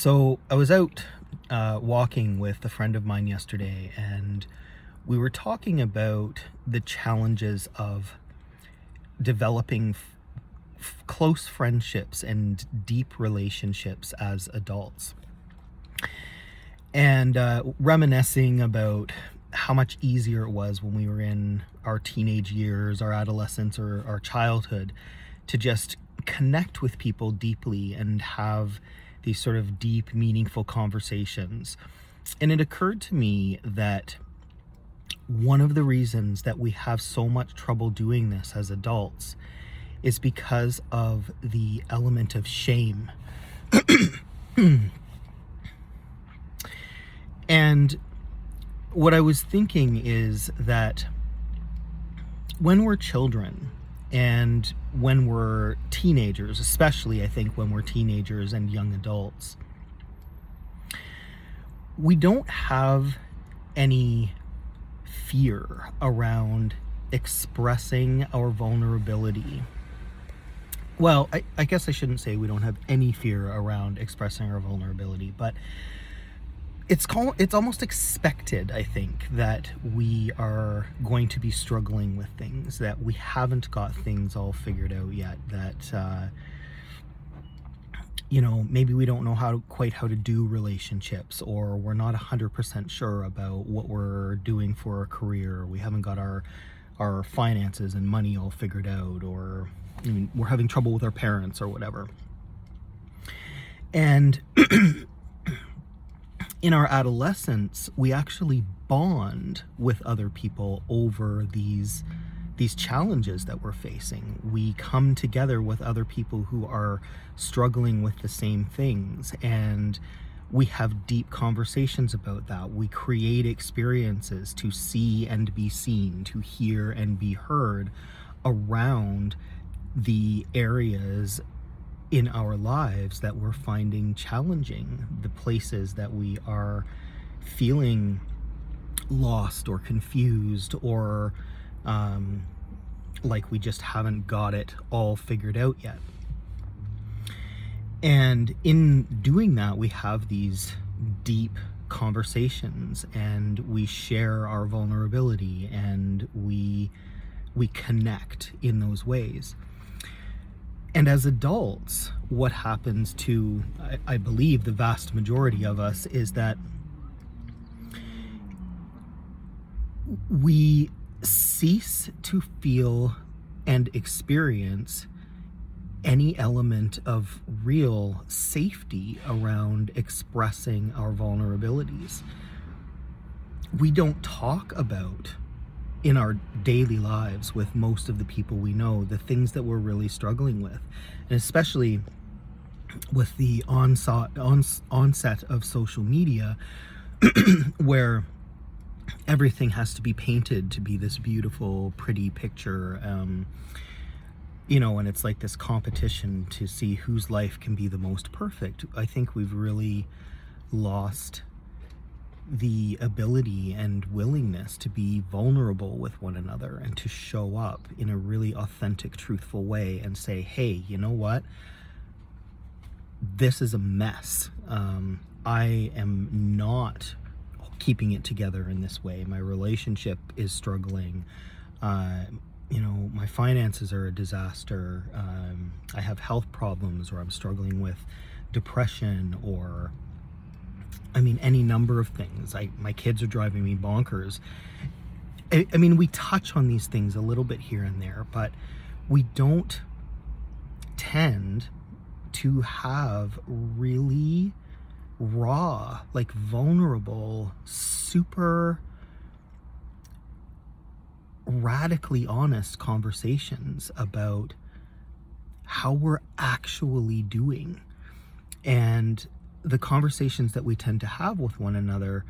So I was out walking with a friend of mine yesterday, and we were talking about the challenges of developing close friendships and deep relationships as adults, and reminiscing about how much easier it was when we were in our teenage years, our adolescence, or our childhood to just connect with people deeply and have these sort of deep, meaningful conversations. And it occurred to me that one of the reasons that we have so much trouble doing this as adults is because of the element of shame. And what I was thinking is that when we're children and when we're teenagers, especially I think when we're teenagers and young adults, we don't have any fear around expressing our vulnerability. Well, I guess I shouldn't say we don't have any fear around expressing our vulnerability, but it's almost expected, I think, that we are going to be struggling with things, that we haven't got things all figured out yet, that maybe we don't know quite how to do relationships, or we're not 100% sure about what we're doing for a career, we haven't got our finances and money all figured out, or we're having trouble with our parents or whatever. And in our adolescence, we actually bond with other people over these challenges that we're facing. We come together with other people who are struggling with the same things, and we have deep conversations about that. We create experiences to see and be seen, to hear and be heard around the areas in our lives that we're finding challenging, the places that we are feeling lost or confused, or like we just haven't got it all figured out yet. And in doing that, we have these deep conversations, and we share our vulnerability, and we connect in those ways. And as adults, what happens to, I believe, the vast majority of us is that we cease to feel and experience any element of real safety around expressing our vulnerabilities. We don't talk about in our daily lives with most of the people we know the things that we're really struggling with, and especially with the onset of social media where everything has to be painted to be this beautiful, pretty picture, and it's like this competition to see whose life can be the most perfect. I think we've really lost the ability and willingness to be vulnerable with one another and to show up in a really authentic, truthful way and say, hey, you know what? This is a mess. I am not keeping it together in this way. My relationship is struggling. My finances are a disaster. I have health problems, or I'm struggling with depression, or any number of things. My kids are driving me bonkers. We touch on these things a little bit here and there, but we don't tend to have really raw, like vulnerable, super radically honest conversations about how we're actually doing. And the conversations that we tend to have with one another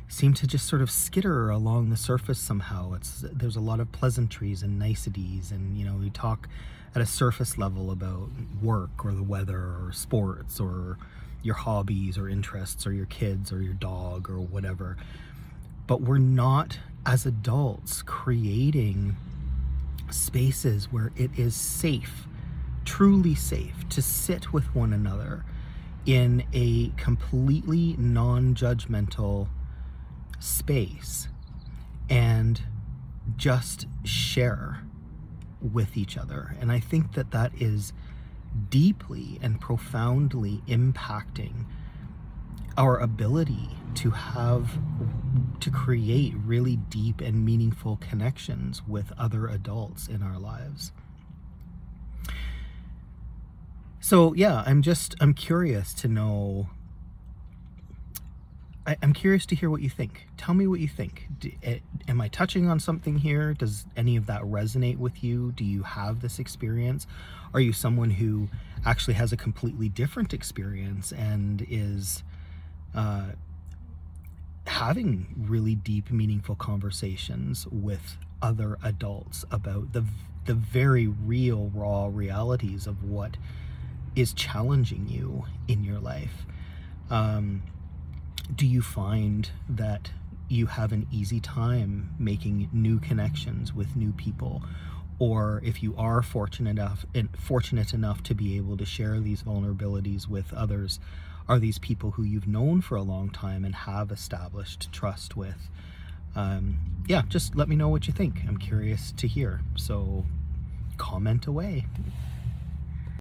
seem to just sort of skitter along the surface somehow. There's a lot of pleasantries and niceties, and we talk at a surface level about work or the weather or sports or your hobbies or interests or your kids or your dog or whatever. But we're not, as adults, creating spaces where it is safe, truly safe, to sit with one another in a completely non-judgmental space and just share with each other. And I think that that is deeply and profoundly impacting our ability to create really deep and meaningful connections with other adults in our lives. So yeah, I'm curious to know, I'm curious to hear what you think. Tell me what you think. Am I touching on something here? Does any of that resonate with you? Do you have this experience? Are you someone who actually has a completely different experience and is having really deep, meaningful conversations with other adults about the very real, raw realities of what is challenging you in your life? Do you find that you have an easy time making new connections with new people? Or if you are fortunate enough to be able to share these vulnerabilities with others, are these people who you've known for a long time and have established trust with? Yeah, just let me know what you think. I'm curious to hear. So comment away.